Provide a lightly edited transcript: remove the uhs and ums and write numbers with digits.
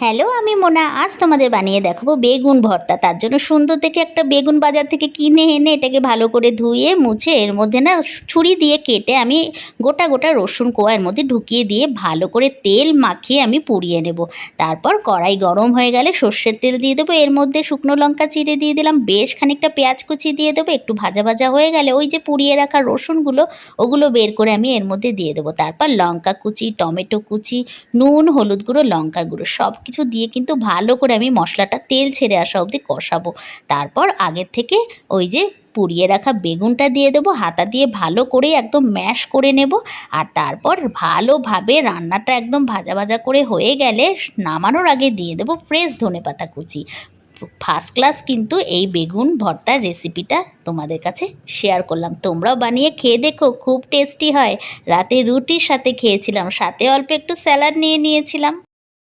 Hello, আমি মোনা। আজ তোমাদের বানিয়ে দেখাবো বেগুন ভর্তা। তার জন্য সুন্দর দেখে একটা বেগুন বাজার থেকে কিনে এনে এটাকে ভালো করে ধুয়ে মুছে এর মধ্যে না ছুরি দিয়ে কেটে আমি গোটা গোটা রসুন কোয়া এর মধ্যে ঢুকিয়ে দিয়ে ভালো করে তেল মাখিয়ে আমি পুড়িয়ে নেব। তারপর কড়াই গরম হয়ে গেলে সর্ষের তেল দিয়ে দেবো, এর মধ্যে শুকনো লঙ্কা চিড়ে দিয়ে দিলাম, বেশ খানিকটা পেঁয়াজ কুচি দিয়ে দেবো। একটু ভাজা ভাজা হয়ে গেলে ওই যে পুড়িয়ে রাখা রসুনগুলো ওগুলো বের করে আমি এর মধ্যে দিয়ে দেবো। তারপর লঙ্কা কুচি, টমেটো কুচি, নুন, হলুদ গুঁড়ো, লঙ্কার গুঁড়ো সব কিছু দিয়ে কিন্তু ভালো করে আমি মশলাটা তেল ছেড়ে আসা অবধি কষাবো। তারপর আগের থেকে ওই যে পুড়িয়ে রাখা বেগুনটা দিয়ে দেবো, হাতা দিয়ে ভালো করে একদম ম্যাশ করে নেব। আর তারপর ভালোভাবে রান্নাটা একদম ভাজা ভাজা করে হয়ে গেলে নামানোর আগে দিয়ে দেবো ফ্রেশ ধনেপাতা কুচি। ফার্স্ট ক্লাস কিন্তু এই বেগুন ভর্তার রেসিপিটা তোমাদের কাছে শেয়ার করলাম। তোমরাও বানিয়ে খেয়ে দেখো, খুব টেস্টি হয়। রাতে রুটির সাথে খেয়েছিলাম, সাথে অল্প একটু স্যালাড নিয়ে নিয়েছিলাম।